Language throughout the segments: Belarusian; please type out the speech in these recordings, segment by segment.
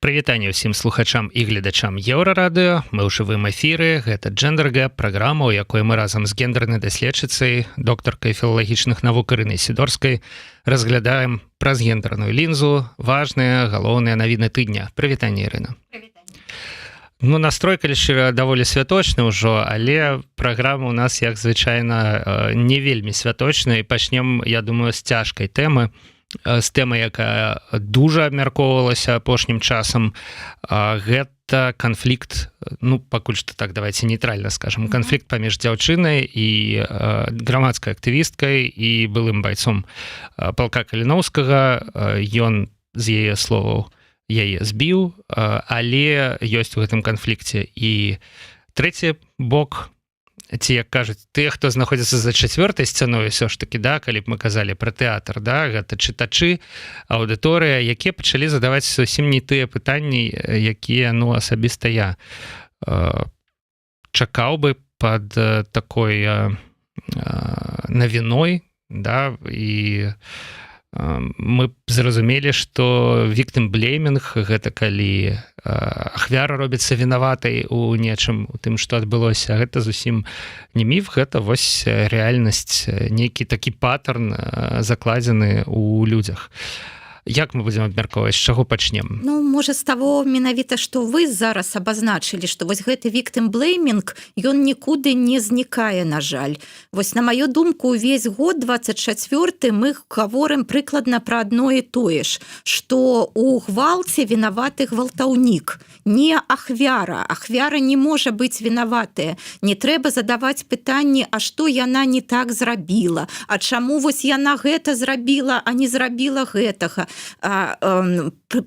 Прывітанне ўсім слухачам і гледачам Еўрарадыё. Мы ў жывым эфіры. Гэта Джендер-Гэп, праграма, у якой мы разам з гендернай даследчыцай, доктаркай філалагічных навук Ірынай Сідорскай разглядаем праз гендерную лінзу важныя галоўныя навіны тыдня. Прывітанне, Ірына. Ну, настрой, калі шчыра, даволі святочны ўжо, але праграма у нас, як звычайна, не вельмі святочная, і пачнем, я думаю, з цяжкай тэмы, з тэмы, якая дужа абмяркоўвалася апошнім часам. Гэта канфлікт, ну, пакуль што так, давайте нейтральна скажам, канфлікт паміж дзяўчынай і грамадскай актывісткай і былым байцом палка Каліноўскага. Ён, з яе словаў, яе збіў, але ёсць у гэтым канфлікце і трэці бок, ці, як кажуць, тыя, хто знаходзіцца за чацвёртай сцяной, ўсё ж такі, да, калі б мы казалі пра тэатр, да, гэта чытачы, аўдыторыя, якія пачалі задаваць зусім не тыя пытанні, якія, ну, асабіста я чакаў бы пад такой навіной, да, і мы зразумелі, што victim-blaming — гэта калі ахвяра робіцца вінаватай у нечым, у тым, што адбылося. Гэта зусім не міф, гэта вось рэальнасць, нейкі такі паттерн закладзены ў людзях. Як мы будзем абмяркоўваць, з чаго пачнем? Ну, можа, з таго менавіта, што вы зараз абазначылі, што вось гэты victim-blaming, ён нікуды не знікае, на жаль. Вось, на маю думку, увесь год 24-й мы гаворым прыкладна пра адно і тое ж, што у гвалце вінаваты гвалтаўнік, не ахвяра. Ахвяра не можа быць вінаватая. Не трэба задаваць пытанні, а што яна не так зрабіла, а чаму вось яна гэта зрабіла, а не зрабіла гэтага.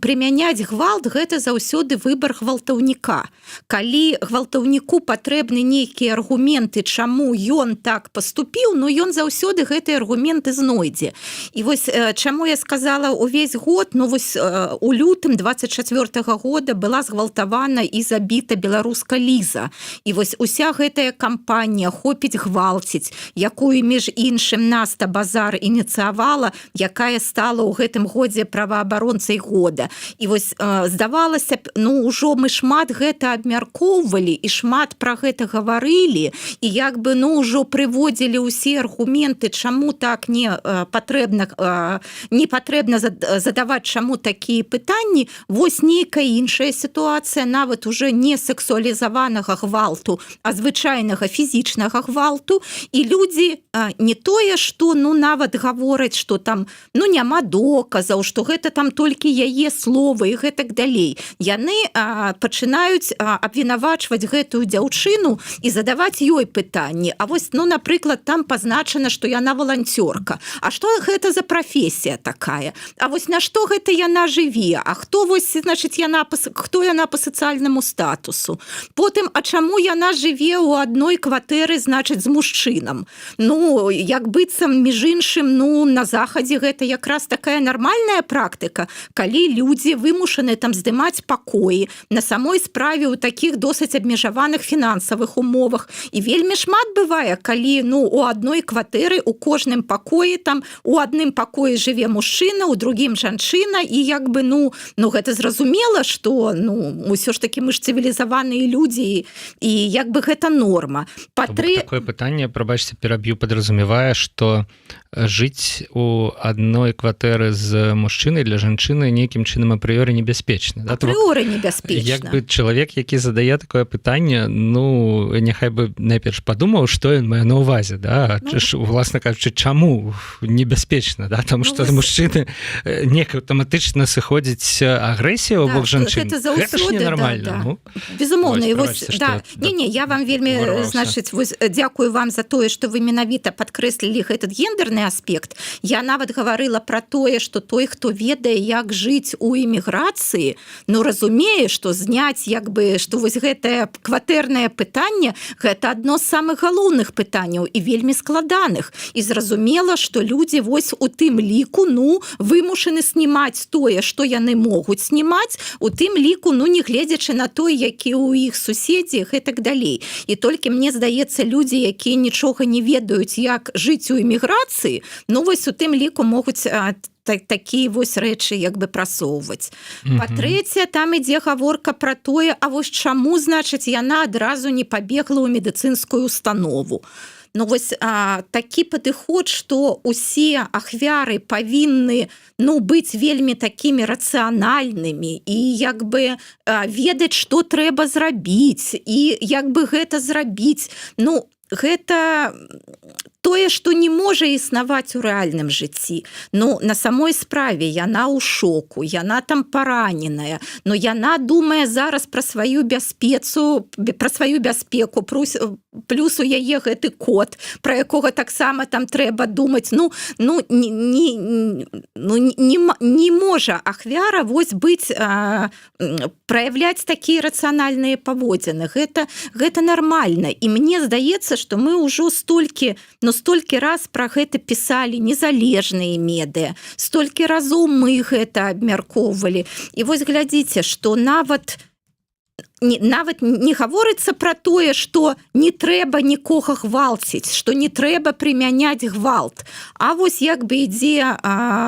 Прымяняць гвалт — гэта заўсёды выбар гвалтаўніка. Калі гвалтаўніку патрэбны нейкія аргументы, чаму ён так паступіў, ну ён заўсёды гэтыя аргументы знойдзе. І вось чаму я сказала увесь год, ну вось у лютым 24-го года была згвалтавана і забіта беларуска Ліза. І вось уся гэтая кампанія «Хопіць гвалціць», якую, між іншым, Наста Базар ініцыявала, якая стала ў гэтым годзе праваабаронцай года. І вось здавалася б, ну ўжо мы шмат гэта абмяркоўвалі і шмат пра гэта гаварылі, і як бы, ну, ўжо прыводзілі ўсе аргументы, чаму так не патрэбна задаваць, чаму такія пытанні. Вось нейкая іншая сітуацыя, нават уже не сексуалізаванага гвалту, а звычайнага фізічнага гвалту, і людзі не тое, што, ну, нават гавораць, што там, ну, няма доказаў, што гэта там толькі яе словы і гэтак далей. Яны пачынаюць абвінавачваць гэтую дзяўчыну і задаваць ёй пытанні. А вось, ну, напрыклад, там пазначана, што яна валанцёрка. А што гэта за прафесія такая? А вось на што гэта яна жыве? А хто вось, значыць, хто яна па сацыяльнаму статусу? Потым, а чаму яна жыве ў адной кватэры, значыць, з мужчынам? Ну, як быццам, між іншым, ну, на захадзе гэта якраз такая нармальная практыка, калі людзі вымушаны там здымаць пакоі на самой справе ў такіх досыць абмежаваных фінансавых умовах. І вельмі шмат бывае, калі, ну, у адной кватэры, у кожным пакоі, там, у адным пакоі жыве мужчына, у другім жанчына, і як бы, ну, гэта зразумела, што, ну, усё ж такі мы ж цывілізаваныя людзі, і як бы гэта норма. Такое пытанне, прабачце, пераб'ю, падразумевае, што жыць у адной кватэры з мужчынай для жанчыны нейкім чынам апрыёры небяспечна. Апрыёры небяспечна. Як бы чалавек, які задае такое пытанне, ну, няхай бы найперш падумаў, што ён мае на ўвазе, да? Уласна кажучы, чаму небяспечна, да? Таму што з мужчыны неяк аўтаматычна сыходзіць агрэсія ў бок жанчын. Гэта ж ненармальна. Ну, безумоўна. Не, я вам вельмі, значыць, дзякую вам за тое, што вы менавіта падкрэслілі гэты гендерны аспект. Я нават гаварыла пра тое, што той, хто ведае, як жыць у эміграцыі, ну, разумее, што зняць, як бы, што вось гэтае кватэрнае пытанне — гэта адно з самых галоўных пытанняў і вельмі складаных. І зразумела, што людзі вось у тым ліку, ну, вымушаны снімаць тое, што яны могуць снімаць, у тым ліку, ну, не гледзячы на той, які ў іх суседзі, гэтак далей. І толькі, мне здаецца, людзі, якія нічога не ведаюць, як жыць у эміграцыі, пазіцыі, ну вось у тым ліку могуць такія вось рэчы як бы прасоўваць. Па-трэцяе, там ідзе гаворка пра тое, а вось чаму, значыць, яна адразу не пабегла ў медыцынскую установу. Ну вось такі падыход, што усе ахвяры павінны быць вельмі такімі рацыянальнымі і як бы ведаць, што трэба зрабіць і як бы гэта зрабіць. Ну, гэта тое, што не можа існаваць у рэальным жыцці. Ну, на самой справе яна ў шоку, яна там параненая, но яна думае зараз пра сваю бяспеку, плюс у яе гэты кот, пра якога таксама там трэба думаць. Не можа ахвяра вось быць, праяўляць такія рацыянальныя паводзіны. Гэта нармальна. І мне здаецца, што мы ўжо столькі раз пра гэта пісалі незалежныя медыа, столькі разоў мы гэта абмяркоўвалі. І вось глядзіце, што нават не гаворыцца пра тое, што не трэба нікога гвалціць, што не трэба прымяняць гвалт. А вось як бы ідзе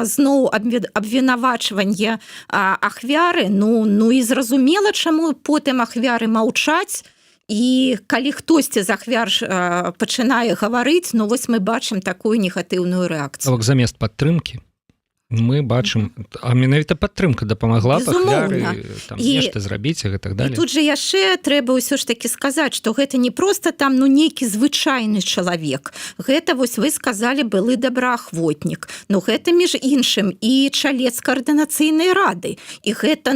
зноў абвінавачванне ахвяры, ну і зразумела, чаму потым ахвяры маўчаць. І калі хтосьці з ахвяр пачынае гаварыць, ну вось мы бачым такую негатыўную рэакцыю. Замест падтрымкі мы бачым, а менавіта падтрымка дапамагла ахвяры нешта зрабіць і гэтак далей. І тут жа яшчэ трэба ўсё ж такі сказаць, што гэта не проста там нейкі звычайны чалавек. Гэта вось вы сказалі былы добраахвотнік. Ну гэта між іншым і чалец каардынацыйнай рады. І гэта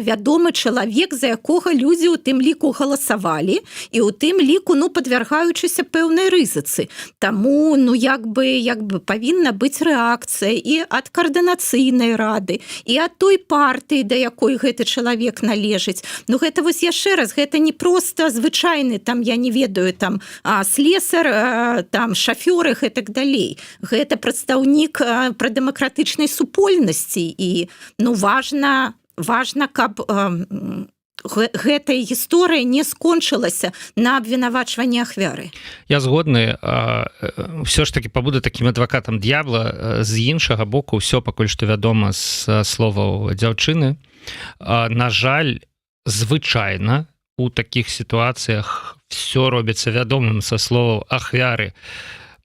вядомы чалавек, за якога людзі ў тым ліку галасавалі і ў тым ліку падвяргаючыся пэўнай рызыцы. Таму як бы павінна быць рэакцыя і ад каардынацыйнай рады і ад той партыі, да якой гэты чалавек належыць. Ну гэта вось яшчэ раз, гэта не проста звычайны там, я не ведаю, там слесар, там шафёр і гэтак далей. Гэта прадстаўнік прадэмакратычнай супольнасці і важна, каб гэтая гісторыя не скончылася на абвінавачванні ахвяры. Я згодны, ўсё ж таки пабуду такім адвакатам д'ябла. З іншага боку, ўсё пакуль што вядома з словаў дзяўчыны. На жаль, звычайна у такіх сітуацыях все робіцца вядомым са словаў ахвяры,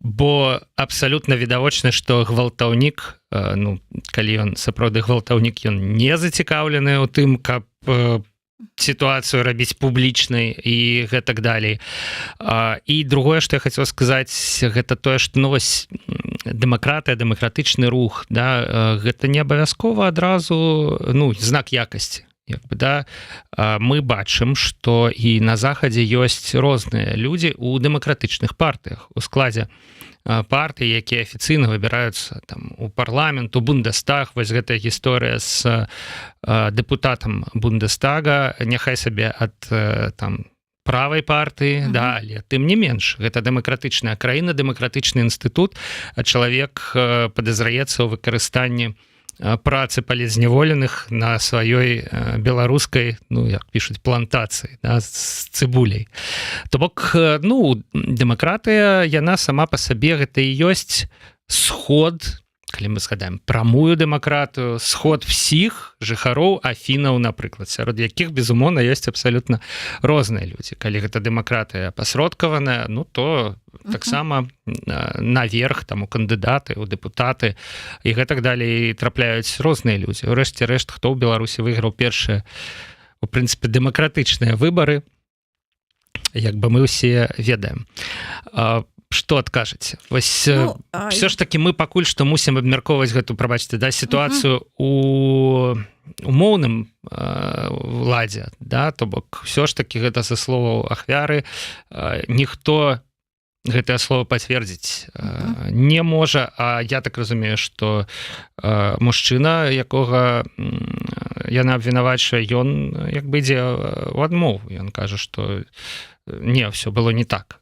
бо абсалютна відавочна, што гвалтаўнік, калі ён сапраўды гвалтаўнік, ён не зацікаўлены ў тым, каб сітуацыю рабіць публічнай і гэтак далей. І другое, што я хацеў сказаць, гэта тое, што дэмакратыя, дэмакратычны рух, гэта не абавязкова адразу знак якасці. Мы бачым, што і на захадзе ёсць розныя людзі ў дэмакратычных партыях, у складзе партыі, якія афіцыйна выбіраюцца у парламент, у Бундестаг. Вось гэтая гісторыя з дэпутатам Бундестага, няхай сабе ад правай партыі, але тым не менш, гэта дэмакратычная краіна, дэмакратычны інстытут, а чалавек падазраецца ў выкарыстанні працы палізняволеных на сваёй беларускай, як пішуць, плантацыі з цыбуляй. То бок, дэмакратыя, яна сама па сабе, гэта і ёсць сход, калі мы згадаем прамую дэмакратыю, сход всіх жыхароў Афінаў, напрыклад, сярод якіх, безумоўна, ёсць абсалютна розныя людзі. Калі гэта дэмакратыя пасродкаваная, то таксама наверх у кандыдаты, у дэпутаты і гэтак далей трапляюць розныя людзі. Урэшце рэшт, хто ў Беларусі выйграў першыя, у прынцыпе, дэмакратычныя выбары, як бы мы ўсе ведаем. Што адкажаце? Вось все ж таки мы пакуль што мусім абмяркоўваць гэту, прабачце, сітуацыю у умоўным ладзе, то бок все ж таки гэта са словаў ахвяры ніхто гэтае слово пацвердзіць не можа, а я так разумею, што мужчына, якога яна абвінавачвае, ён як бы ідзе ў адмову, ён кажа, што не, все было не так.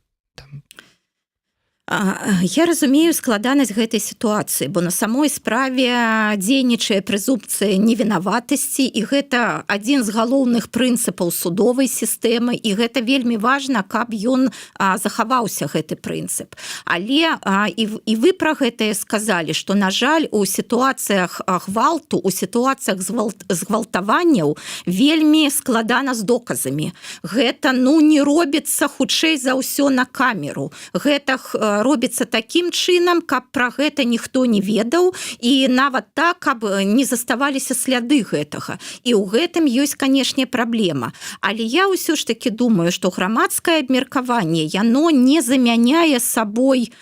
Я разумею складанасць гэтай сітуацыі, бо на самой справе дзейнічае прэзумпцыя невінаватасці, і гэта адзін з галоўных прынцыпаў судовай сістэмы, і гэта вельмі важна, каб ён захаваўся, гэты прынцып. Але і вы пра гэтае сказалі, што, на жаль, у сітуацыях гвалту, у сітуацыях згвалтаванняў вельмі складана з доказамі. Гэта, не робіцца хутчэй за ўсё на камеру. Гэта робіцца такім чынам, каб пра гэта ніхто не ведаў, і нават так, каб не заставаліся сляды гэтага. І ў гэтым ёсць, канешне, праблема. Але я ўсё ж таки думаю, што грамадскае абмеркаванне, яно не замяняе сабой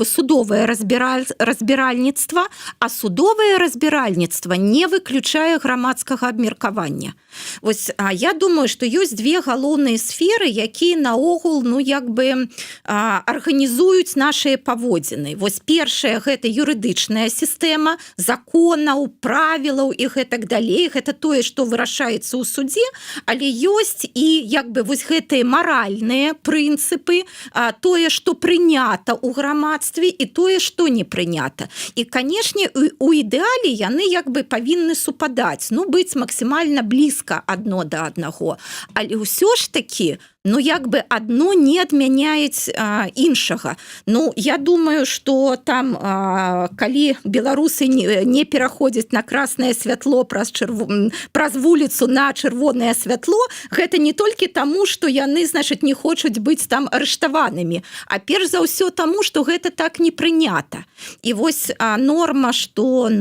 судовае разбіральніцтва, а судовае разбіральніцтва не выключае грамадскага абмеркавання. Вось, я думаю, што ёсць две галоўныя сферы, якія наогул арганізуюць нашыя паводзіны. Вось першая — гэта юрыдычная сістэма законаў, правілаў і гэтак далей. Гэта тое, што вырашаецца ў судзе, але ёсць і вось гэтыя маральныя прынцыпы, тое, што прынята ў грамадстве, і тое, што не прынята. І, канешне, у ідэале яны павінны супадаць, быць максімальна блізка адно да аднаго. Але ўсё ж такі, адно не адмяняюць іншага. Я думаю, што там, калі беларусы не пераходзяць на краснае святло праз вуліцу на чырвонае святло, гэта не толькі таму, што яны, не хочуць быць там арыштаванымі, а перш за ўсё таму, што гэта так не прынята. І вось норма, што,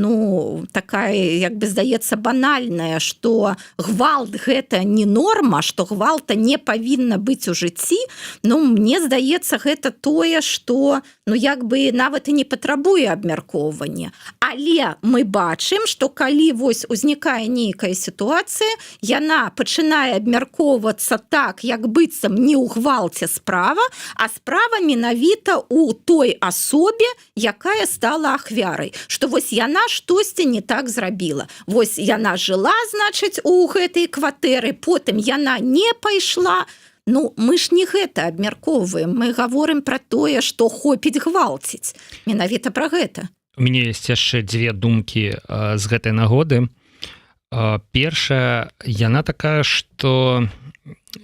такая, здаецца, банальная, што гвалт — гэта не норма, што гвалта не павінна быць у жыцці, мне здаецца, гэта тое, што нават і не патрабуе абмяркоўвання. Але мы бачым, што калі вось узнікае нейкая сітуацыя, яна пачынае абмяркоўвацца так, як быццам не ў гвалце справа, а справа менавіта ў той асобе, якая стала ахвярай. Што вось яна штосьці не так зрабіла. Вось яна жыла, у гэтай кватэры, потым яна не пайшла. Мы ж не гэта абмяркоўваем, мы гаворым пра тое, што хопіць гвалціць. Менавіта пра гэта. У мяне ёсць яшчэ дзве думкі з гэтай нагоды. Першая, яна такая, што,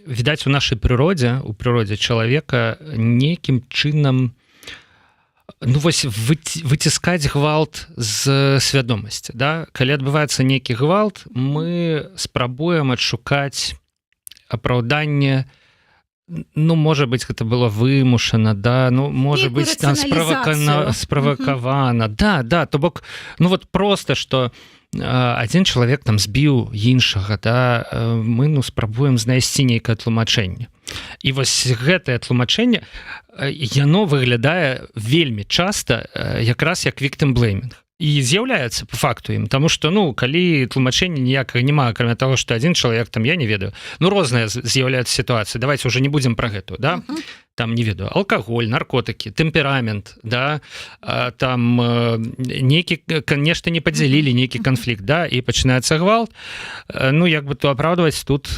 відаць, у нашай прыродзе, у прыродзе чалавека нейкім чынам выціскаць гвалт з свядомасці. Да? Калі адбываецца нейкі гвалт, мы спрабуем адшукаць апраўданне, можа быць, гэта было вымушана, да, можа быць, там справакавана. Да, то бок, проста, што адзін чалавек там збіў іншага, да, мы спрабуем знайсці нейкае тлумачэнне. І вось гэтае тлумачэнне, яно выглядае вельмі часта якраз як victim blaming. І з'яўляецца по факту ім, таму што, калі тлумачэння ніякага няма, акрамя таго, што адзін чалавек, там, я не ведаю, розныя з'яўляюцца сітуацыі, давайте уже не будзем пра гэту, да? Там, не ведаю, алкаголь, наркотыкі, тэмперамент, да? Там нешта не падзялілі, нейкі канфлікт, да? І пачынаецца гвалт, то апраўдваць тут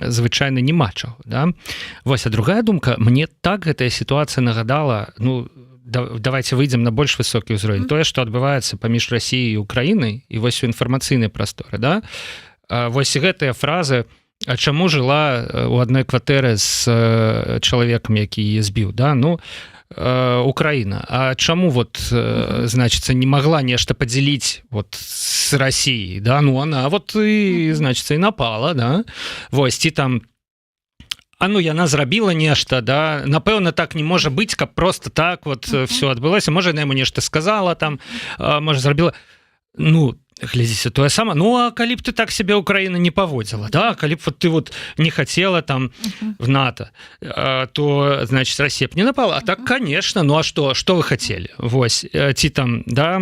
звычайна няма чаго, да? Вось, а другая думка, мне так гэтая сітуацыя нагадала, давайте выйдзем на больш высокі ўзровень. Тое, што адбываецца паміж Расіяй і Украінай, і вось у інфармацыйнай прасторы, да? Вось гэтыя фразы: а чаму жыла у адной кватэры з чалавекам, які яе збіў, да? Украіна. А чаму значыцца, не магла нешта падзяліць з Расіяй, да? Она значыцца, і напала, да? Вось, ці там яна зрабіла нешта, да, напэўна, так не можа быць, каб просто так все адбылося, можа, яна яму нешта сказала, там, можа, зрабіла, глядзіце, тое сама, а калі б ты так себе Украіна не паводзіла, да, калі б ты не хацела там в НАТО, то, значит, Россия б не напала, а так, конечно, а что вы хотели, вось, ці там, да,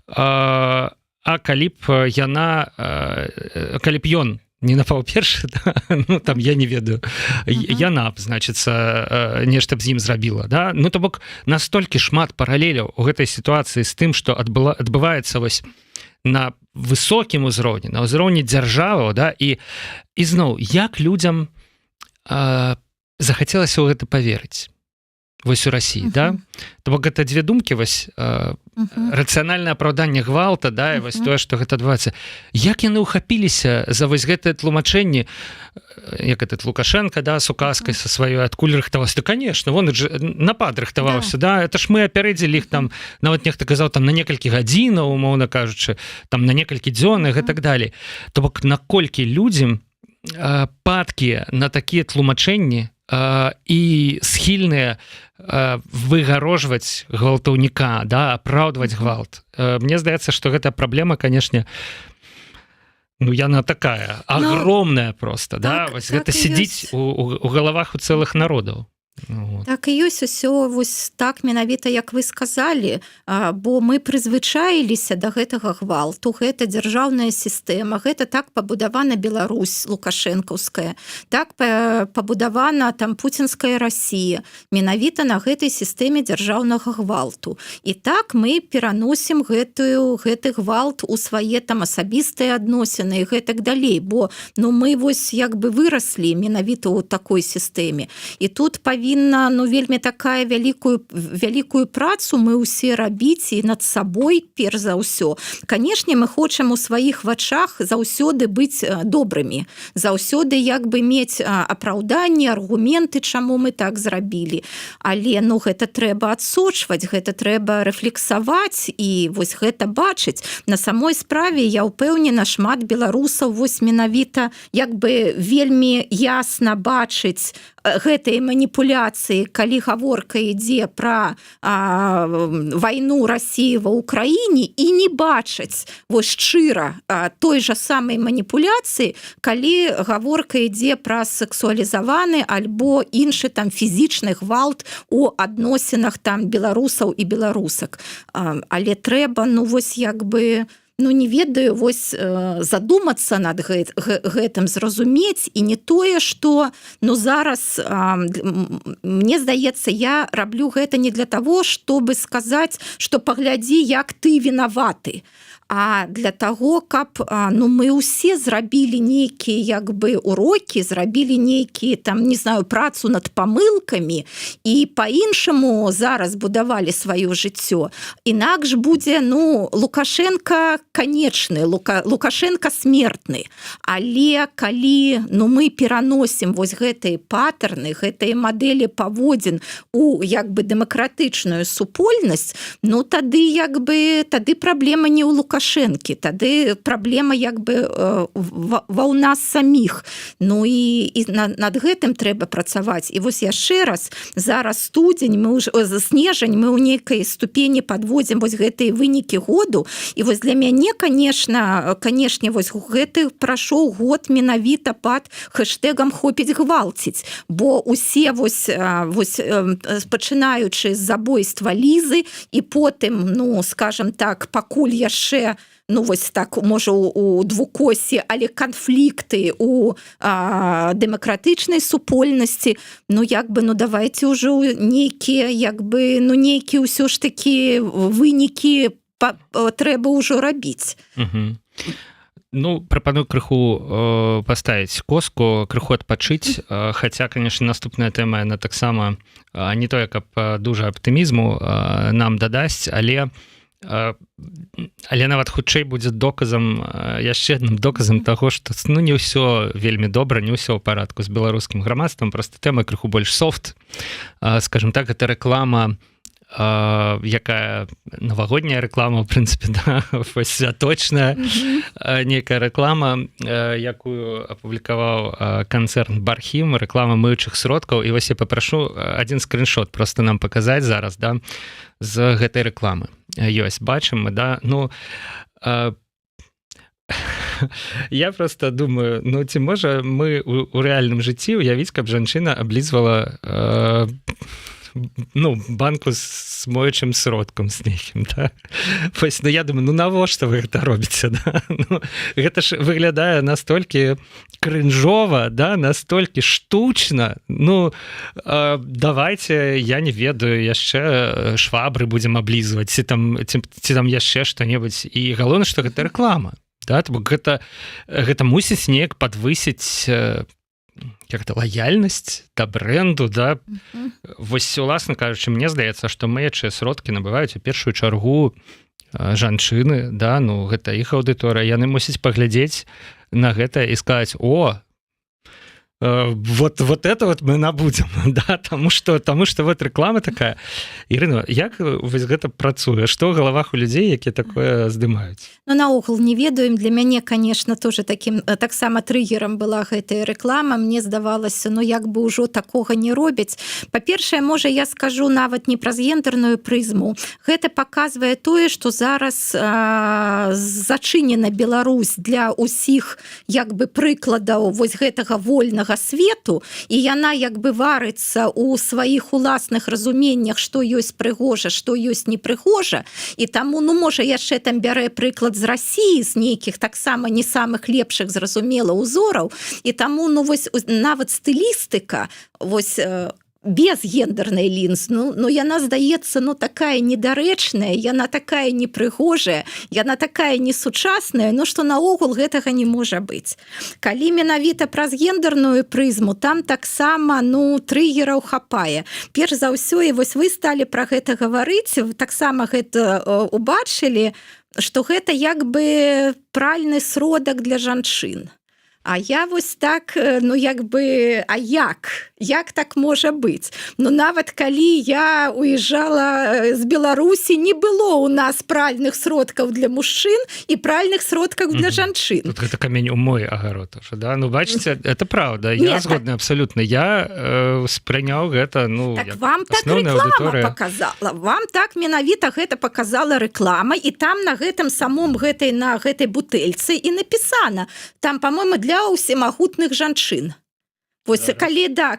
а калі б ён не напаў першы, да? Там я не ведаю, яна б, значыцца, нешта б з ім зрабіла, да? То бок, настолькі шмат паралеляў у гэтай сітуацыі з тым, што адбываецца вось на высокім узроўні, на ўзроўні дзяржаваў, да? І зноў, як людзям захацелася ў гэта паверыць? вось у России, да? То бок гэта две думкі, вось рацыянальнае апраўданне гвалта, да, і вось тое, што гэта адбываецца. Як яны ўхапіліся за вось гэтае тлумачэнне, як этот Лукашенко, да, с указкай со сваёй, адкуль рыхтаваўся? Да, конечно, вон же напад рыхтаваўся, да, это ж мы апярэдзілі іх там, нават нехта казаў, там на некалькі гадзінаў, умоўна кажучы, там на некалькі дзён і так далее. То бок наколькі людзям падкія на такія тлумачэнні і схільныя выгарожваць гвалтаўніка, да, апраўдваць гвалт. Мне здаецца, што гэта праблема, канешне, ну яна такая огромная просто, да, вось гэта сядзіць у галавах у цэлых народаў. Так і ёсць усё вось так менавіта, як вы сказалі, бо мы прызвычаіліся да гэтага гвалту, гэта дзяржаўная сістэма, гэта так пабудавана Беларусь лукашэнкаўская, так пабудавана там пуцінская Расія, менавіта на гэтай сістэме дзяржаўнага гвалту. І так мы пераносім гэты гвалт у свае там асабістыя адносіны і гэтак далей, бо ну мы вось як бы выраслі менавіта ў такой сістэме. І тут павінна вельмі такая вялікую працу мы ўсе рабіць і над сабой перш за ўсё. Канешне, мы хочам у сваіх вачах заўсёды быць добрымі, заўсёды як бы мець апраўданне, аргументы, чаму мы так зрабілі. Але ну гэта трэба адсочваць, гэта трэба рэфлексаваць і вось гэта бачыць. На самой справе я ўпэўнена, шмат беларусаў вось менавіта як бы вельмі ясна бачыць гэтыя маніпуляцыі, калі гаворка ідзе пра вайну Расіі ва ўкраіне і не бачаць вось шчыра той жа самай маніпуляцыі, калі гаворка ідзе пра сексуалізаваны альбо іншы там фізічны гвалт у адносінах там беларусаў і беларусак. Але трэба ну вось як бы ну не ведаю, вось задумацца над гэтым, зразумець, і не тое, што ну зараз мне здаецца, я раблю гэта не для того, чтобы сказаць, што паглядзі, як ты вінаваты, а для того, каб ну мы ўсе зрабілі нейкія як бы урокі, зрабілі нейкія там не знаю працу над памылкамі і па-іншаму зараз будавалі сваё жыццё. Інакш будзе ну Лукашенко канечны, Лукашенко смертны. Але калі ну мы пераносім вось гэтыя паттерны, гэтыя мадэлі паводзін у як бы дэмакратычную супольнасць, ну тады як бы тады праблема не ў Лукашенко, тады праблема як бы ва ў нас саміх. Ну і над гэтым трэба працаваць. І вось яшчэ раз, зараз студзень, снежань, мы ў нейкай ступені падводзім вось гэтыя вынікі году. І вось для мяне, канешне, вось гэты прайшоў год менавіта пад хэштэгам «Хопіць гвалціць», бо усе вось пачынаючы з забойства Лізы і потым, ну, скажем так, пакуль яшчэ ну вось так, можа у двукосе, але канфлікты у дэмакратычнай супольнасці, ну як бы, ну давайте ўжо нейкія, як бы, ну нейкія ўсё ж такі вынікі трэба ўжо рабіць. Ну, прапаную крыху паставіць коску, крыху адпачыць, хаця, конечно, наступная тэма, яна таксама не тое, каб дужа аптымізму нам дадасць, але нават хутчэй будзе доказам, яшчэ адным доказам таго, што ну не ўсё вельмі добра, не ўсё ў парадку з беларускім грамадствам, проста тэма крыху больш софт, скажем так, гэта рэклама, якая навагодняя рэклама, в прынцыпе, да, святочная нейкая рэклама, якую апублікаваў канцэрн Бархім, рэклама мыючых сродкаў. І вось я папрашу адзін скриншот просто нам паказаць зараз, да, з гэтай рэкламы. Ёсць, бачым мы, да, ну я просто думаю, ну ці можа мы у рэальным жыцці уявіць, каб жанчына аблізвала ну, банку з моючым сродкам з нейкім, да? Вось, ну, я думаю, ну, навошта вы гэта робіце, да? Ну, гэта ж выглядае настолькі крынжова, да? Настолькі штучна. Ну, давайте, я не ведаю, яшчэ швабры будзем аблізваць, ці там яшчэ што-небудзь. І галоўнае, што гэта рэклама, да? Бо гэта мусіць неяк падвысіць як-то лаяльнасць да бренду, да. Вось, уласна кажучы, мне здаецца, што мыючыя сродкі набываюць у першую чаргу жанчыны, да, ну, гэта іх аўдыторыя, яны мусяць паглядзець на гэта і сказаць: о, вот это вот мы набудзем, да, тому что вот реклама такая. Ірына, як вось гэта працуе? Што ў галавах у людзей, якія такое здымаюць? Ну, наогул не ведаем. Для мяне, конечно, тоже таксама трыгерам была гэтая рэклама. Мне здавалася, ну, як бы ўжо такога не робяць. Па-першае, можа, я скажу нават не праз гендерную прызму. Гэта паказвае тое, што зараз зачынена Беларусь для ўсіх як бы прыкладаў вось гэтага вольнага свету, і яна як бы варыцца ў сваіх уласных разуменнях, што ёсць прыгожа, што ёсць непрыгожа, і таму, ну, можа, яшчэ там бярэ прыклад з Расіі, з нейкіх таксама не самых лепшых, зразумела, узораў, і таму, ну, вось нават стылістыка, вось без гендернай лінз, ну, яна здаецца, ну, такая недарэчная, яна такая непрыгожая, яна такая несучасная, ну, што наогул гэтага не можа быць. Калі менавіта праз гендерную прызму, там таксама, ну, трыгераў хапае. Перш за ўсё, і вось вы сталі пра гэта гаварыць, таксама гэта убачылі, што гэта як бы пральны сродак для жанчын. А я вось так, ну, як бы, а як так можа быць? Ну, нават калі я уезжала з Беларусі, не было ў нас пральных сродкаў для мужчын і пральных сродкаў для жанчын. Тут гэта камень у мой агарод, да? Ну, бачыце, это правда, я згодна абсалютна. Я спрыняў гэта, ну, так вам так рэклама паказала, вам так менавіта гэта паказала рэклама, і там на гэтым самом на гэтай бутэльцы і напісана. Там, па-мойму, для ўсемагутных жанчын. Вось, калі для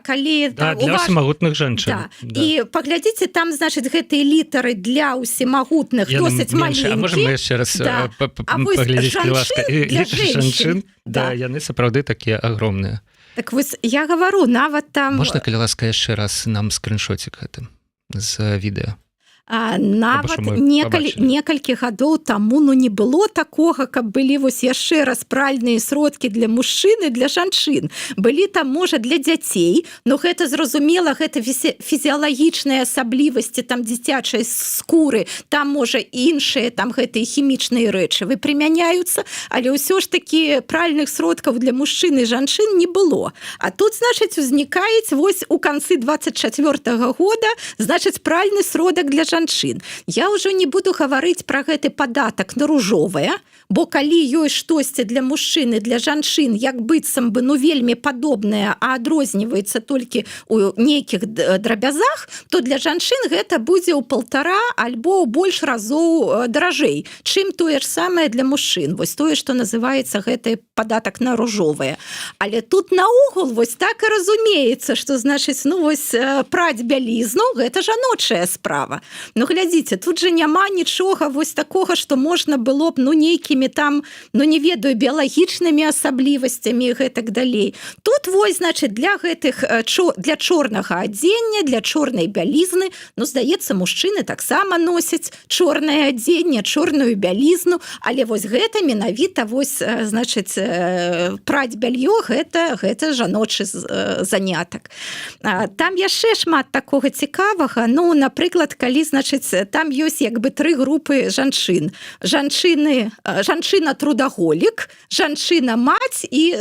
ўсемагутных жанчын. Да. І паглядзіце, там, значыць, гэтыя літары для ўсемагутных досыць маленькія. А можем мы яшчэ раз паглядзець, калі ласка, літары жанчын? Да, яны сапраўды такія агромныя. Так вось, я гавару, нават там... Можна, калі ласка, яшчэ раз нам скриншотик гэтым з відэа? Нават некалькі гадоў таму, ну, не было такога, каб былі вось яшчэ раз пральныя сродкі для мужчын і для жанчын. Былі там, можа, для дзяцей, но гэта зразумела, гэта фізіялагічныя асаблівасці там дзіцячай скуры, там, можа, іншыя там гэтыя хімічныя рэчывы прымяняюцца, але ўсё ж такі пральных сродкаў для мужчын і жанчын не было. А тут, значыць, узнікаюць вось у канцы 24-го года, значыць, пральны сродак для жанчын. Я ўжо не буду гаварыць пра гэты падатак на ружовае, бо калі ёсць штосьці для мужчын і для жанчын, як быццам бы, ну, вельмі падобнае, а адрозніваецца толькі ў нейкіх драбязах, то для жанчын гэта будзе ў 1,5 альбо ў больш разоў даражэй, чым тое ж самае для мужчын. Вось тое, што называецца гэты падатак на ружовае. Але тут наогул вось так і разумеецца, што, значыць, ну, вось праць бялізну, гэта жаночая справа. Ну, глядзіце, тут же няма нічога вось такога, што можна было б, ну, нейкімі там, ну, не ведаю, біялагічнымі асаблівасцямі і гэтак далей. Тут вось, значыць, для гэтых, для чорнага адзення, для чорнай бялізны, ну, здаецца, мужчыны таксама носяць чорнае адзенне, чорную бялізну, але вось гэта менавіта, вось, значыць, праць бяльё, гэта жаночы занятак. Там яшчэ шмат такога цікавага, ну, напрыклад, калі, значыць, там ёсць як бы 3 групы жанчын. Жанчына-трудаголік, жанчына-маць і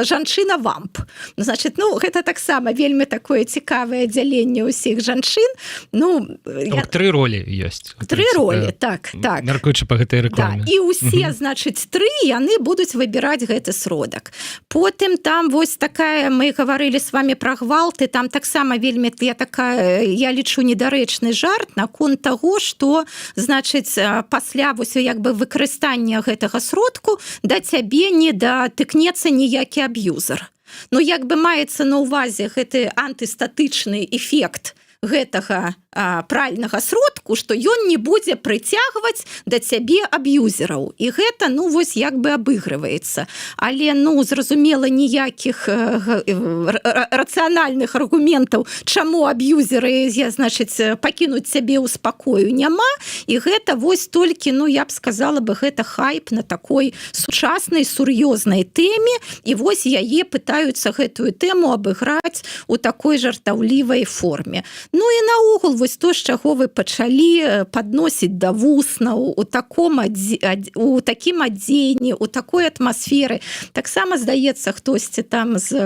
жанчына-вамп. Значыць, ну, гэта таксама вельмі такое цікавае аддзяленне ўсіх жанчын. Ну, 3 ролі ёсць. 3 ролі, так. Мяркуючы па гэтай рэкламе. Да, і ўсе, значыць, 3, яны будуць выбіраць гэты сродак. Потым там вось такая, мы гаварылі з вами пра гвалты, там таксама вельмі, я лічу, недарэчны жарт наконт таго, што, значыць, пасля вось як бы выкарыстання гэтага сродку да цябе не датыкнецца ніякі аб'юзер. Ну, як бы маецца на ўвазе гэты антыстатычны эфект гэтага пральнага сродку, што ён не будзе прыцягваць да цябе аб'юзераў. І гэта, ну, вось як бы абыгрываецца. Але, ну, зразумела, ніякіх рацыянальных аргументаў, чаму аб'юзеры, значыць, пакінуць цябе ў спакою няма. І гэта вось толькі, ну, я б сказала бы, гэта хайп на такой сучаснай, сур'ёзнай тэме. І вось яе пытаюцца гэтую тэму абыграць у такой жартаўлівай форме. Ну і наогул вось то, з чаго вы пачалі падносіць да вуснаў у такім адзенні, у такой атмасферы. Таксама, здаецца, хтосьці там з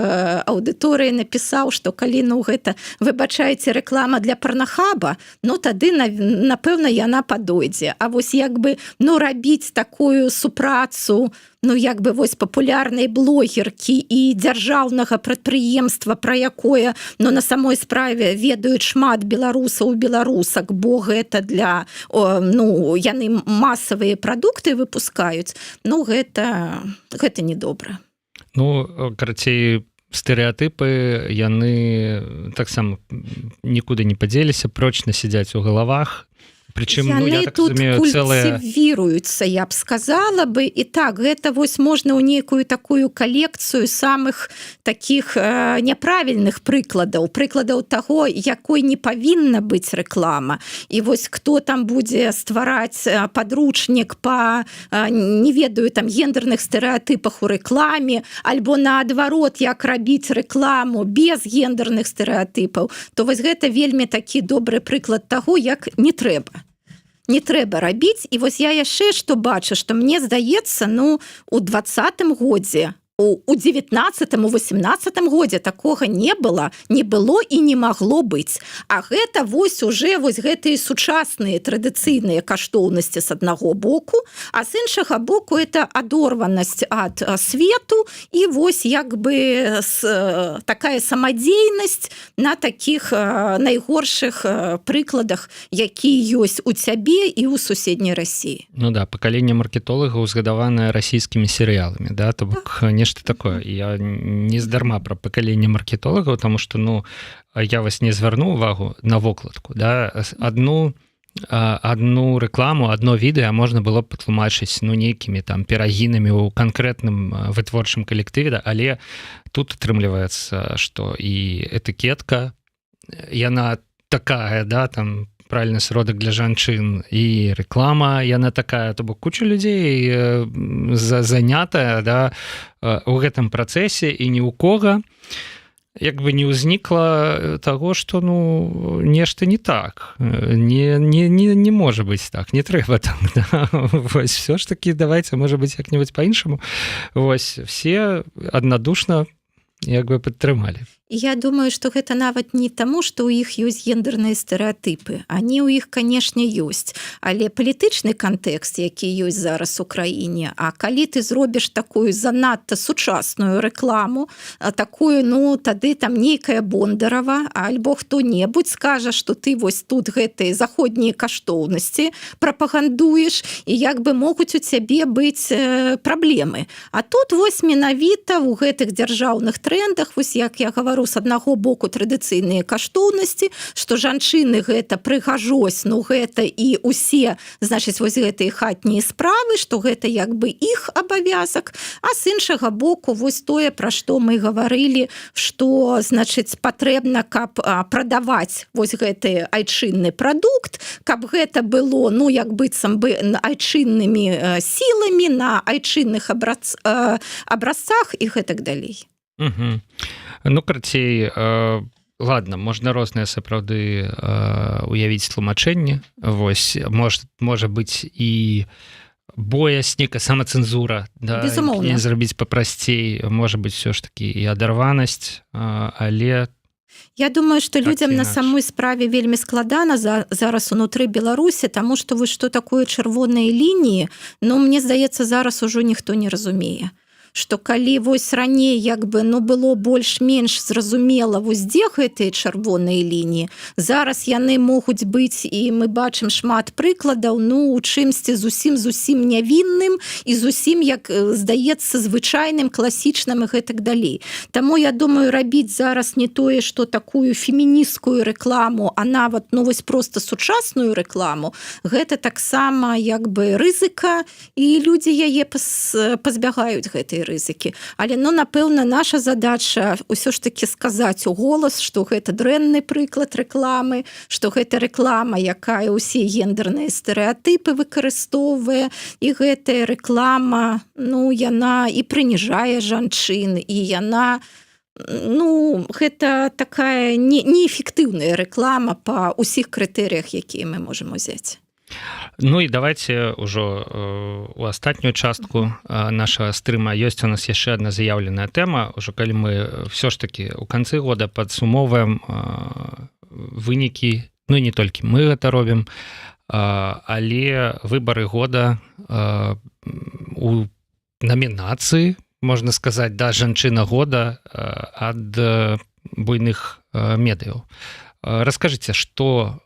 аўдыторыі напісаў, што калі, ну, гэта, выбачайце, рэклама для парнахаба, ну, тады, напэўна, яна падойдзе. А вось як бы, ну, рабіць такую супрацу, ну, як бы вось папулярнай блогеркі і дзяржаўнага прадпрыемства, пра якое, ну, на самой справе ведаюць шмат беларусаў, беларусак, бо гэта для, ну, яны масавыя прадукты выпускаюць, ну, гэта недобра. Ну, карацей, стэрэатыпы, яны таксама нікуды не падзеліся, прочна сядзяць у галавах. Причым, ну, я так тут разумею, культивируются, я б сказала бы, и так, гэта вось можна ў некую такую колекцию самых таких няправільных прыкладаў таго, якой не павінна быць рэклама. І вось кто там будзе ствараць подручнік по, не ведаю, там гендерных стэрэатыпах у рэкламе, альбо наадварот, як рабіць рэкламу без гендерных стэрэатыпаў, то вось гэта вельмі такі добры прыклад таго, як не трэба. Не трэба рабіць. І вось я яшчэ што бачу, што мне здаецца, ну, у 20-м годзе, у 19-м, у 18-м годзе такога не было і не магло быць. А гэта вось уже вось гэтыя сучасныя традыцыйныя каштоўнасці з аднаго боку, а з іншага боку это адорванасць ад свету і вось як бы такая самадзейнасць на такіх найгоршых прыкладах, якія ёсць у цябе і ў суседняй Расіі. Ну да, пакаленне маркетолагаў узгадаванае расійскімі серыяламі, да, то бок нешта такое. Я не здарма пра пакаленне маркетолагаў, таму што, ну, я вас не звярну увагу на вокладку, да, одну рэкламу, одно відэа можна было б патлумачыць, ну, нейкімі там перагінамі ў канкрэтным вытворчым калектыве, да, але тут атрымліваецца, што і этыкетка, яна такая, да, там правільны сродак для жанчын, і рэклама яна такая, то бок куча людзей занятая, да, у гэтым працэсе, і ні ў кого як бы не ўзнікла таго, што, ну, нешта не так, не можа быць так, не трэба так, да? Вось, все ж таки давайте, можа быць, як-небудзь па-іншаму. Вось, все аднадушна як бы падтрымалі. Я думаю, што гэта нават не таму, што ў іх ёсць гендерныя стэрэатыпы. Они ў іх, канешне, ёсць. Але палітычны кантэкст, які ёсць зараз у краіне, а калі ты зробіш такую занадта сучасную рэкламу, такую, ну, тады там нейкая Бондарова, альбо хто-небудзь скажа, што ты вось тут гэтыя заходнія каштоўнасці прапагандуеш, і як бы могуць у цябе быць праблемы. А тут вось менавіта ў гэтых дзяржаўных трендах, вось як я гавару, з аднаго боку традыцыйныя каштоўнасці, што жанчыны гэта прыгажосць, ну гэта і усе, значыць, вось гэтыя хатнія справы, што гэта як бы іх абавязак, а з іншага боку вось тое, пра што мы гаварылі, што, значыць, патрэбна, каб прадаваць вось гэты айчынны прадукт, каб гэта было, ну, як быццам бы айчыннымі сіламі на айчынных абразцах і гэтак далей. Угу. Ну, карацей, ладно, можна розныя сапраўды уявіць тлумачэнні. Вось, можа быць і боязь, нейкая самацэнзура, да, безумоўна, зрабіць папрасцей, можа быць все ж такі і адарванасць, але я думаю, што людзям на самой справе вельмі складана зараз унутры Беларусі, таму што вось што такое чырвоныя лініі, ну, мне здаецца, зараз ужо ніхто не разумее. што калі вось раней як бы было больш-менш зразумела вось дзе гэтыя чырвоныя лініі, зараз яны могуць быць, і мы бачым шмат прыкладаў, у чымсьці зусім нявінным і зусім, як здаецца, звычайным, класічным і гэтак далей. Таму я думаю, рабіць зараз не тое, што такую фемінісцкую рэкламу, а нават вось просто сучасную рэкламу, гэта таксама як бы рызыка, і людзі яе пазбягаюць гэтай рызыкі. Але напэўна, наша задача ўсё ж таки сказаць у голас, што гэта дрэнны прыклад рэкламы, што гэта рэклама, якая ўсе гендерныя стэрэатыпы выкарыстоўвае, і гэтая рэклама, яна і прыніжае жанчын, і яна гэта такая неэфектыўная рэклама па ўсіх крытэрыях, якія мы можам узяць. І давайте ўжо у астатнюю частку нашага стрыма ёсць у нас яшчэ адна заяўленая тэма, ўжо калі мы ўсё ж таки ў канцы года падсумоўваем вынікі, не толькі мы гэта робім, але выбары года у намінацыі, можна сказаць, жанчына года ад буйных медыяў. Раскажыце, што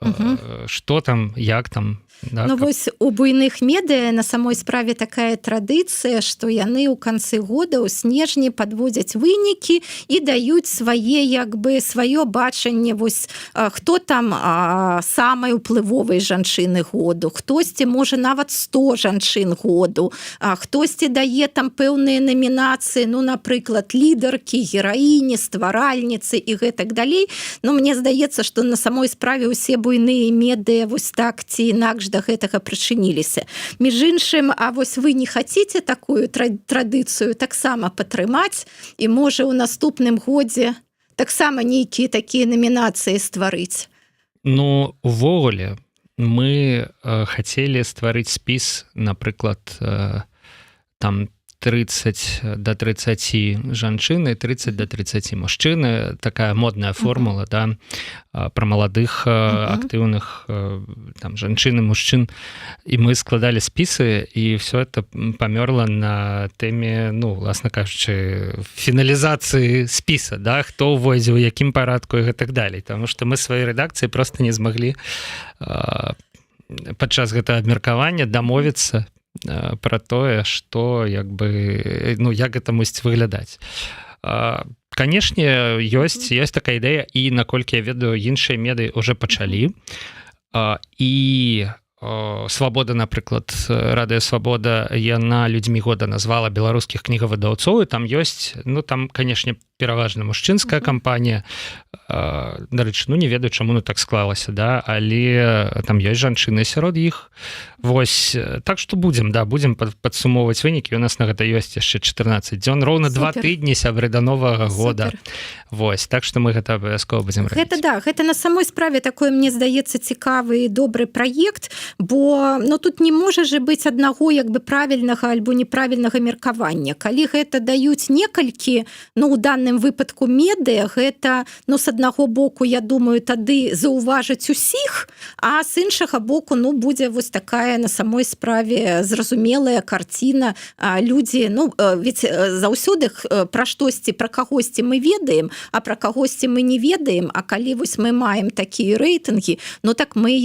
там, як там? Вось у буйных медыа на самой справе такая традыцыя, што яны ў канцы года ў снежні падводзяць вынікі і даюць сваё бачанне, вось хто там самай уплывовай жанчыны году, хтосьці можа нават 100 жанчын году, хтосьці дае там пэўныя намінацыі, напрыклад, лідаркі, гераіні, стваральніцы і гэтак далей. Мне здаецца, што на самой справе ўсе буйныя медыа вось так ці інакш да гэтага прычыніліся. Між іншым, а вось вы не хаціце такую традыцыю таксама падтрымаць і можа ў наступным годзе таксама нейкія такія намінацыі стварыць? Увогуле, мы хацелі стварыць спіс, напрыклад, там 30 до 30 жанчыны, 30 до 30 мужчыны, такая модная формула, про маладых актыўных там жанчын і мужчын, і мы складалі спісы, і все это памёрла на тэме, власна кажучы, фіналізацыі спіса, хто ўвойдзе ў якім парадку і гэтак далей, тому што мы сваёй рэдакцыі просто не змаглі падчас гэтага абмеркавання дамовіцца про тое, што як гэта мусіць выглядаць. Канешне, ёсць такая ідэя, і наколькі я ведаю, іншыя медыі ўжо пачалі, і Свабода, напрыклад, Радыё Свабода, яна людзьмі года назвала беларускіх кнігавыдаўцоў, і там ёсць, там, канешне, пераважна мужчынская кампанія, дарэчы, не ведаю, чаму так склалася, але там ёсць жанчыны сярод іх. Вось, так што будзем падсумоўваць вынікі, у нас на гэта ёсць яшчэ 14 дзён, роўна 2 тыдні сябры да новага года. Вось, так што мы гэта абавязкова будзем рабіць. Гэта на самой справе такой, мне здаецца, цікавы і добры праект, бо тут не можа же быць аднаго правільнага альбо неправільнага меркавання. Калі гэта даюць некалькі, у данным выпадку медыа, гэта, з аднаго боку, я думаю, тады заўважыць усіх, а з іншага боку, будзе вось такая на самой справе зразумелая карціна. Людзі, ведь заўсёды пра штосьці, пра кагосьці мы ведаем, а пра кагосьці мы не ведаем, а калі вось мы маем такія рэйтынгі, так мы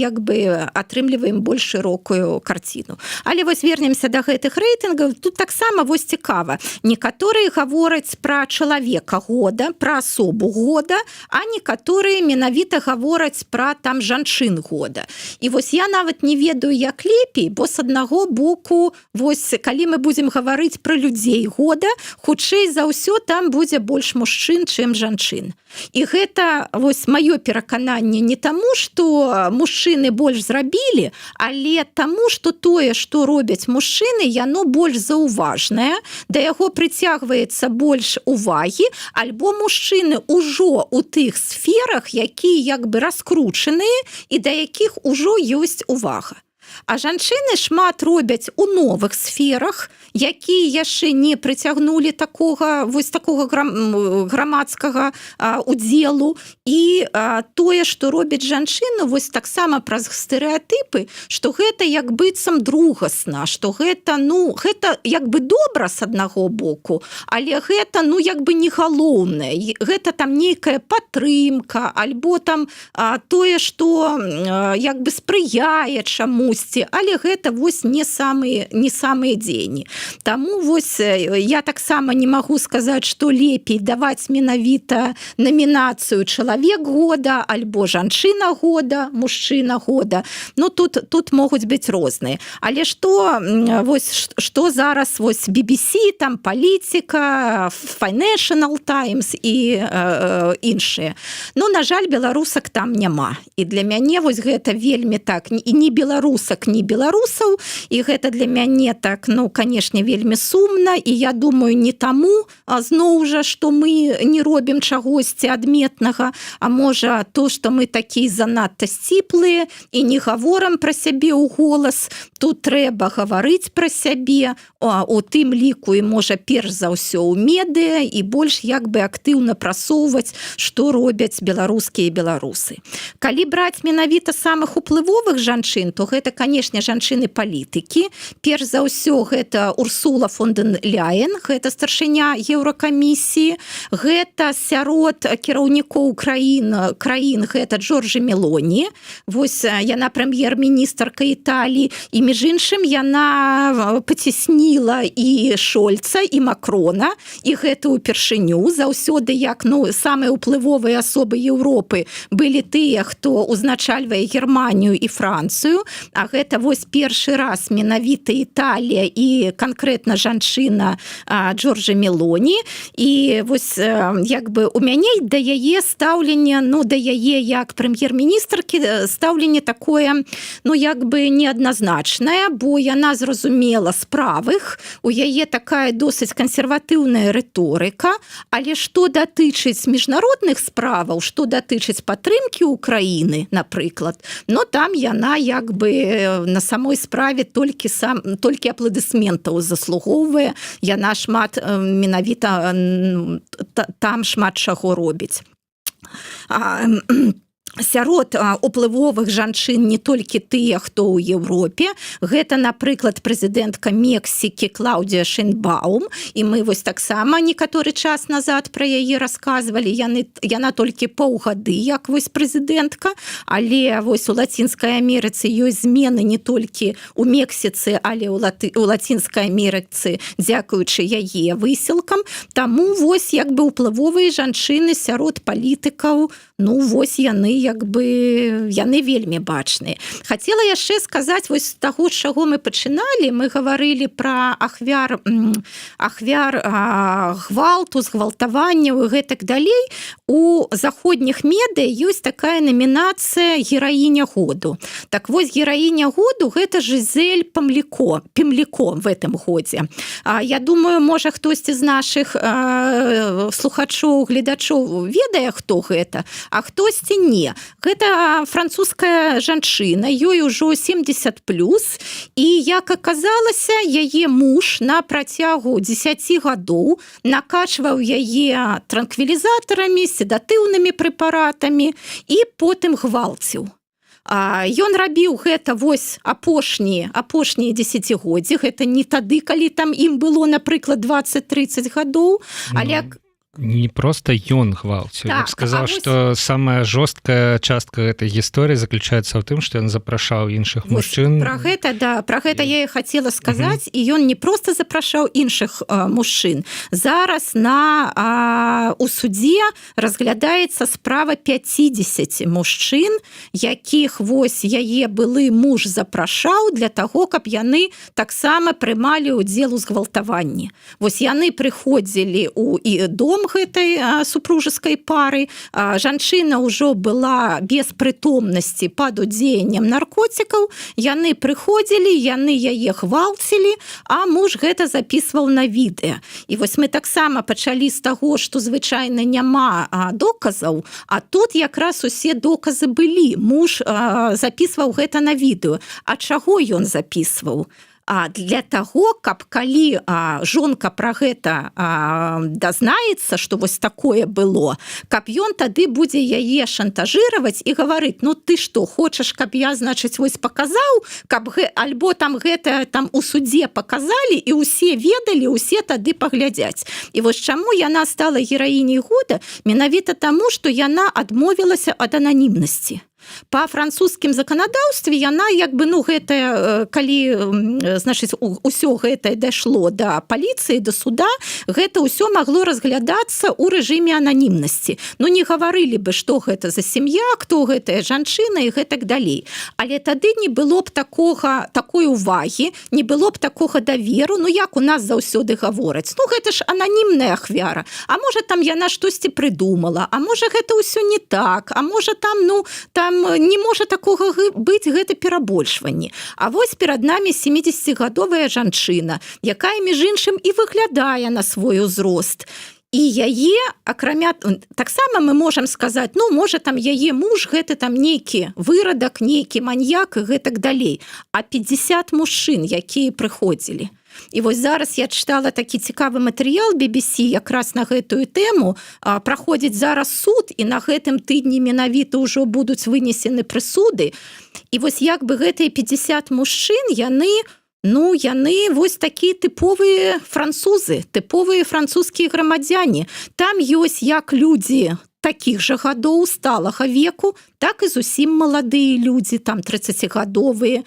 атрымліваем больш шырокую карціну. Але вось вернемся да гэтых рэйтынгаў, тут таксама вось цікава. Некаторыя гавораць пра чалавека года, пра асобу года, а некаторыя менавіта гавораць пра там жанчын года. І вось я нават не ведаю, як лепей, бо з аднаго боку, вось калі мы будзем гаварыць пра людзей года, хутчэй за ўсё там будзе больш мужчын, чым жанчын. І гэта вось маё перакананне не таму, што мужчыны больш зрабілі, але таму, што тое, што робяць мужчыны, яно больш заўважнае, да яго прыцягваецца больш увагі, альбо мужчыны ўжо ў тых сферах, якія раскручаныя і да якіх ужо ёсць увага. А жанчыны шмат робяць у новых сферах, якія яшчэ не прыцягнулі такога грамадскага удзелу. І тое, што робіць жанчына, вось таксама праз стэрэатыпы, што гэта як быццам другасна, што гэта як бы добра з аднаго боку, але гэта як бы не галоўнае. Гэта там нейкая падтрымка, альбо там тое, што як бы спрыяе чамусьці, але гэта вось не самыя дзені. Таму вось я таксама не магу сказаць, што лепей даваць менавіта намінацыю чалавек года, альбо жанчына года, мужчына года. Тут могуць быць розныя. Але што зараз вось BBC, там Палітика, Financial Times і іншыя. На жаль, беларусак там няма. І для мяне вось гэта вельмі так, і ні беларусак, ні беларусаў, і гэта для мяне так, канешне, вельмі сумна, і я думаю, не таму, зноў жа, што мы не робім чагосьці адметнага, а можа то, што мы такія занадта сціплыя і не гаворам пра сябе ў голас. Тут трэба гаварыць пра сябе, у тым ліку і можа перш за ўсё ў медыа, і больш як бы актыўна прасоўваць, што робяць беларускія беларусы. Калі браць менавіта самых уплывовых жанчын, то гэта, канешне, жанчыны-палітыкі. Перш за ўсё гэта Урсула фон дер Ляйен, гэта старшыня Еўракамісіі, гэта сярод кіраўнікоў краін гэта Джорджа Мелоні, вось яна прэм'ер-міністрка Італіі, і між іншым яна пацісніла і Шольца, і Макрона, і гэта ўпершыню. Заўсёды як самыя ўплывовыя асобы Еўропы былі тыя, хто узначальвае Германію і Францыю, а гэта вось першы раз менавіта Італія і канкрэтна жанчына Джорджа Мелоні. І вось як бы у мяне да яе стаўленне, да яе як прэм'ер-міністркі стаўленне такое, як бы неадназначнае, бо яна зразумела з правых, у яе такая досыць кансерватыўная рыторыка, але што датычыць міжнародных справаў, што датычыць падтрымкі Украіны, напрыклад, там яна як бы на самой справе толькі апладысментаў заслугоўвае, яна шмат менавіта там шмат чаго робіць. Сярод уплывовых жанчын не толькі тыя, хто ў Еўропе. Гэта, напрыклад, прэзідэнтка Мексікі Клаўдія Шэйнбаум, і мы вось таксама некаторы час назад пра яе расказвалі. Яна толькі паўгады, як вось прэзідэнтка, але вось у Лацінскай Амерыцы ёсць змены не толькі ў Мексіцы, але ў Лацінскай Амерыцы, дзякуючы яе высілкам. Таму вось як бы уплывовыя жанчыны сярод палітыкаў, вось яны вельмі бачныя. Хацела яшчэ сказаць вось таго, з чаго мы пачыналі. Мы гаварылі пра ахвяр гвалту, згвалтаванняў і гэтак далей. У заходніх медыа ёсць такая намінацыя гераіня году. Так вось, гераіня году гэта Жизель Пемліко в гэтым годзе. Я думаю, можа хтосьці з нашых слухачоў, гледачоў ведае, хто гэта, а хтосьці не. Гэта французская жанчына, ёй ужо 70+, і, як аказалася, яе муж на працягу 10 гадоў накачваў яе транквілізатарамі, седатыўнымі прэпаратамі і потым гвалціў. Ён рабіў гэта вось апошнія дзесяцігоддзі, гэта не тады, калі там ім было, напрыклад, 20-30 гадоў, але не просто ён гвалціў. Я б сказаў, што самая жорсткая частка гэтай гісторыі заключаецца ў тым, што ён запрашаў іншых мужчын. Пра гэта я і хацела сказаць, і ён не проста запрашаў іншых мужчын. Зараз у судзе разглядаецца справа 50 мужчын, якіх вось яе былы муж запрашаў для таго, каб яны таксама прымалі ўдзел у згвалтаванні. Вось яны прыходзілі ў дом бацьком гэтай супружескай пары. Жанчына ўжо была без прытомнасці пад удзеяннем наркотикаў. Яны прыходзілі, яны яе гвалцілі, а муж гэта записываў на відэа. І вось мы таксама пачалі з таго, што звычайна няма доказаў, а тут якраз усе доказы былі. Муж записываў гэта на відэо. А чаго ён записываў? Для таго, каб калі жонка пра гэта дазнаецца, што вось такое было, каб ён тады будзе яе шантажировать і гаварыць: ну ты што, хочаш, каб я, значыць, вось паказаў, каб альбо там гэта там у судзе паказалі і ўсе ведалі, усе тады паглядзяць. І вось чаму яна стала гераіняй года? Менавіта таму, што яна адмовілася ад ананімнасці. Па французскім заканадаўстве яна як бы, ну, гэта, калі, значыць, усё гэта дайшло да паліцыі, да суда, гэта ўсё магло разглядацца ў рэжыме ананімнасці. Ну, не гаварылі бы, што гэта за сям'я, хто гэтая жанчына і гэтак далей. Але тады не было б такой увагі, не было б такога даверу. Ну, як у нас заўсёды гавораць? Ну, гэта ж ананімная ахвяра. А можа, там яна штосьці прыдумала, а можа, гэта ўсё не так, а можа, там, ну, там не можа такога быць, гэта перабольшванне. А вось перад намі 70-гадовая жанчына, якая, між іншым, і выглядае на свой узрост. І яе, акрамя, таксама мы можам сказаць, ну, можа, там яе муж, гэта там нейкі вырадак, нейкі маньяк і гэтак далей. А 50 мужчын, якія прыходзілі. І вось зараз я чытала такі цікавы матэрыял BBC якраз на гэтую тэму. Праходзіць зараз суд, і на гэтым тыдні менавіта ўжо будуць вынесены прысуды. І вось як бы гэтыя 50 мужчын, яны вось такія тыповыя французы, тыповыя французскія грамадзяне. Там ёсць як людзі такіх жа гадоў сталага веку, так і зусім маладыя людзі, там 30-гадовыя,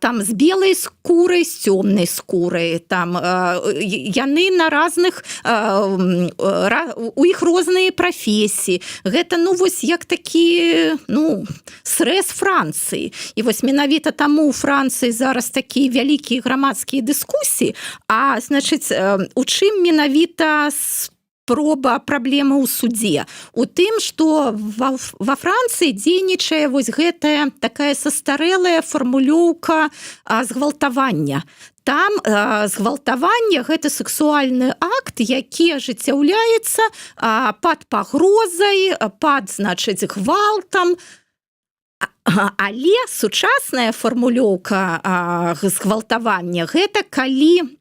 там з белай скурай, з цёмнай скурай, там яны на разных, у іх розныя прафесіі. Гэта, ну, вось як такі, ну, срэз Францыі. І вось менавіта таму ў Францыі зараз такія вялікія грамадскія дыскусіі, а, значыць, у чым менавіта праблема ў судзе? У тым, што ва Францыі дзейнічае вось гэтая такая састарэлая фармулёўка згвалтавання. Там згвалтаванне – гэта сексуальны акт, які ажыццяўляецца пад пагрозай, пад, значыць, гвалтам. Але сучасная фармулёўка згвалтавання – гэта калі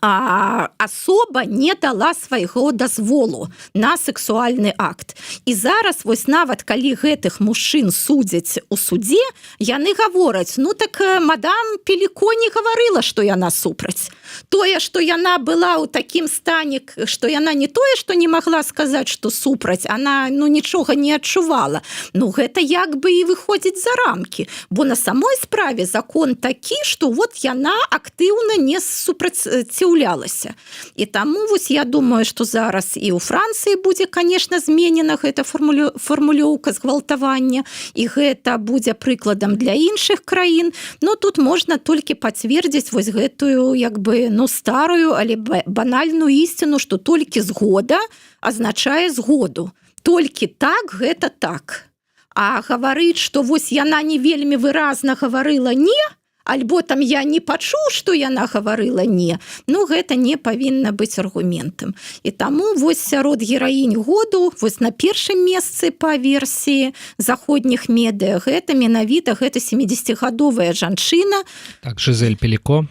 асоба не дала свайго дазволу на сексуальны акт. І зараз вось нават калі гэтых мужчын судзяць у судзе, яны гавораць: ну так мадам Пеліко не гаварыла, што яна супраць. Тое, што яна была ў такім стане, што яна не тое, што не магла сказаць, што супраць, она, ну, нічога не адчувала. Ну, гэта як бы і выходзіць за рамкі. Бо на самой справе закон такі, што вот яна актыўна не супраціўлялася. І таму вось я думаю, што зараз і ў Францыі будзе, конечно, зменена гэта фармулёўка згвалтавання, і гэта будзе прыкладам для іншых краін. Но тут можна толькі пацвердзіць вось гэтую, як бы, ну, старую, але банальную ісціну, што толькі згода азначае згоду. Толькі так, гэта так. А гаварыць, што вось яна не вельмі выразна гаварыла «не», альбо там я не пачуў, што яна гаварыла «не», ну, гэта не павінна быць аргументам. І таму вось сярод гераінь году, вось на першым месцы па версіі заходніх медыа, гэта менавіта гэта 70-гадовая жанчына. Так, Жизель Пеліко.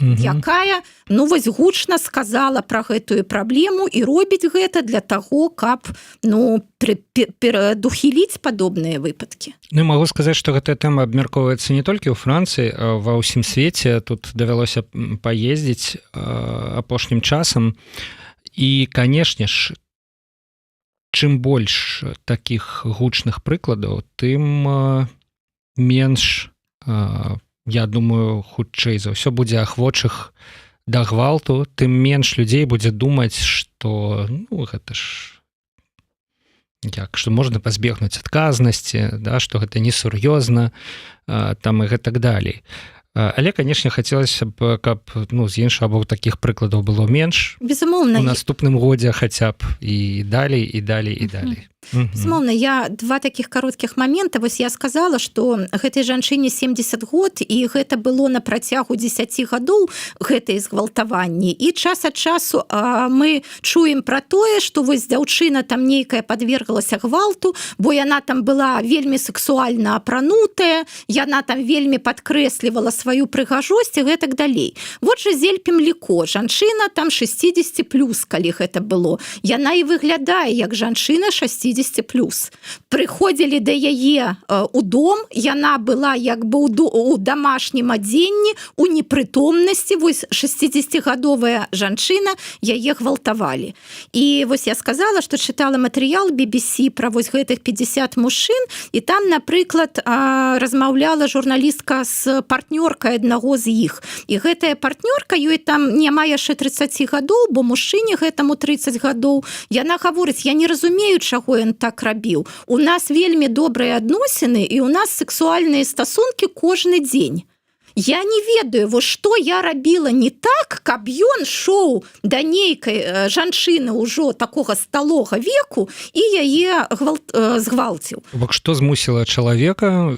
Якая, ну, вось гучна сказала пра гэтую праблему і робіць гэта для таго, каб, ну, перадухіліць падобныя выпадкі. Ну, магу сказаць, што гэтая тэма абмяркоўваецца не толькі ў Францыі, а ва ўсім свеце. Тут давялося паездзіць апошнім часам. І, канешне ж, чым больш такіх гучных прыкладаў, тым менш, я думаю, хутчэй за ўсё будзе ахвочых да гвалту, тым менш людзей будзе думаць, што, ну, гэта ж як, што можна пазбегнуць адказнасці, да, што гэта несур'ёзна, там і гэтак далей. Але канешне хацелася б каб з іншага боку такіх прыкладаў было менш безумоўна у наступным годзе хаця б і далей і далей і далей. Безумоўна, я два таких кароткіх момента. Вось я сказала, што гэтай жанчыне 70 год і гэта было на працягу 10 гадоў гэтыя згвалтаванні, і час ад часу мы чуем пра тое, што вось дзяўчына там нейкая подверглася гвалту, бо яна там была вельмі сексуальна апранутая, яна там вельмі падкрэслівала сваю прыгажосць і гэтак далей. Вот жа Зель-Пемліко, жанчына там 60+, калі гэта было. Яна і выглядае як жанчына 60+. Прыходзілі да яе у дом, яна была як бы у домашнім адзенні, у непрытомнасці, вось 60гадовая жанчына, яе гвалтавалі. І вось я сказала, што чытала матэрыял BBC пра вось гэтых 50 мужчын, і там, напрыклад, размаўляла журналістка з партнёркай аднаго з іх. І гэтая партнёрка, ёй там няма яшчэ 30 гадоў, бо мужчыне гэтаму 30 гадоў. Яна гаворыць: я не разумею, чаго ён так рабіў. У нас вельмі добрыя адносіны, і у нас сексуальныя стасункі кожны дзень. Я не ведаю, вось што я рабіла не так, каб ён шоў да нейкай жанчыны ўжо такога сталога веку і яе згвалціў. Бок што змусіла чалавека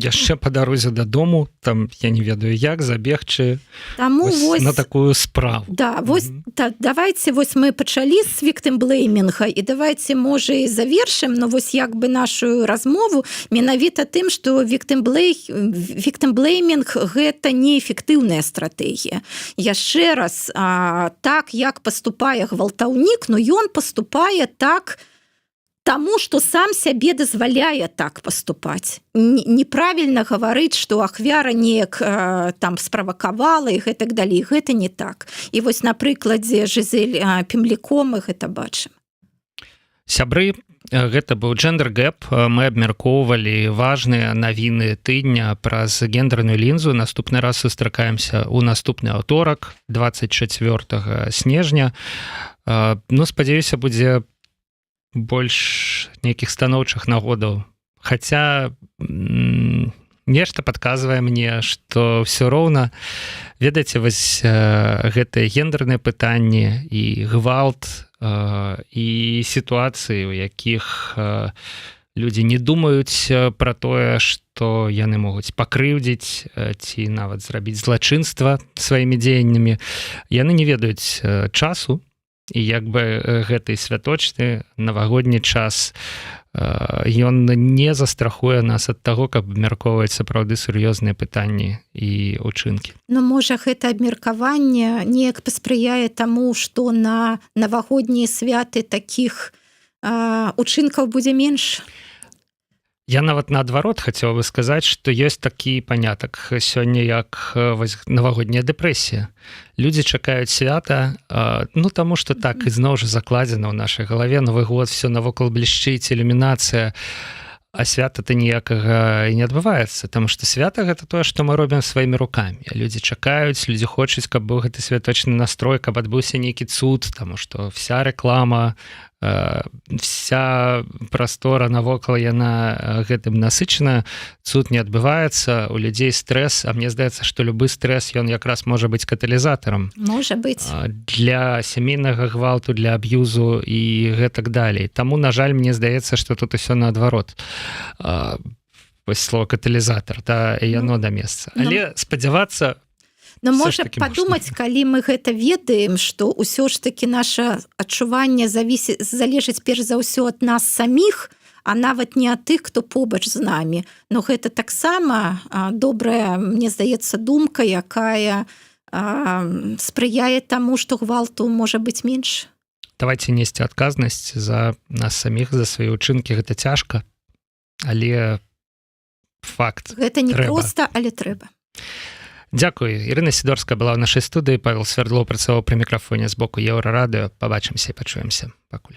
яшчэ па дарозе дадому, там, я не ведаю як, забегчы на такую справу. Да, вось, давайте вось мы пачалі з віктымблеймінга, і давайте, можа, і завершым, но вось як бы нашу размову менавіта тым, што віктымблеймінг гэта неэфектыўная стратэгія. Яшчэ раз, так, як паступае гвалтаўнік, но ён паступае так, таму, што сам сябе дазваляе так паступаць. Неправільна гаварыць, што ахвяра неяк там справакавала і гэтак далей. Гэта не так. І вось на прыкладзе Зель-Пемліко мы гэта бачым. Сябры, гэта быў Gender Gap. Мы абмяркоўвалі важныя навіны тыдня праз гендерную лінзу. Наступны раз сустракаемся ў наступны аўторак, 24 снежня. Спадзяюся, будзе больш нейкіх станоўчых нагодаў. Хаця нешта падказвае мне, што ўсё роўна, ведаеце, вось гэтыя гендерныя пытанні і гвалт і сітуацыі, у якіх людзі не думаюць пра тое, што яны могуць пакрыўдзіць ці нават зрабіць злачынства сваімі дзеяннямі, яны не ведаюць часу. І як бы гэты святочны навагодні час ён не застрахуе нас ад таго, каб абмяркоўваць сапраўды сур'ёзныя пытанні і учынкі. Можа, гэта абмеркаванне неяк паспрыяе таму, што на навагоднія святы такіх учынкаў будзе менш? Я нават наадварот хацеў бы сказаць, што ёсць такі панятак сёння, як навагодняя дэпрэсія. Людзі чакаюць свята, таму што так ізноў жа закладзена ў нашай галаве. Новы год, все навокал блішчыць, ілюмінацыя, а свята-то ніякага і не адбываецца, таму што свята гэта тое, што мы робім сваімі рукамі. Людзі чакаюць, людзі хочуць, каб быў гэты святочны настрой, каб адбыўся нейкі цуд, таму што вся рэклама, вся прастора навокал яна гэтым насычана, цуд не адбываецца, у людзей стрэс, а мне здаецца, што любы стрэс ён якраз можа быць каталізатарам. Можа быць. Для сямейнага гвалту, для аб'юзу і гэтак далей. Таму, на жаль, мне здаецца, што тут усё наадварот. Вось слово каталізатар, яно да месца. Але спадзявацца, можа падумаць, калі мы гэта ведаем, што ўсё ж такі наша адчуванне залежыць перш за ўсё ад нас саміх, а нават не ад тых, хто побач з намі. Но гэта таксама добрая, мне здаецца, думка, якая спрыяе таму, што гвалту можа быць менш. Давайте несці адказнасць за нас саміх, за свае ўчынкі. Гэта цяжка, але факт. Гэта не проста, але трэба. Дзякуй. Ірына Сідорская была ў нашай студыі, Павел Свярдлоў працаваў пры мікрафоне з боку Еўрарадыё. Пабачымся і пачуемся. Пакуль.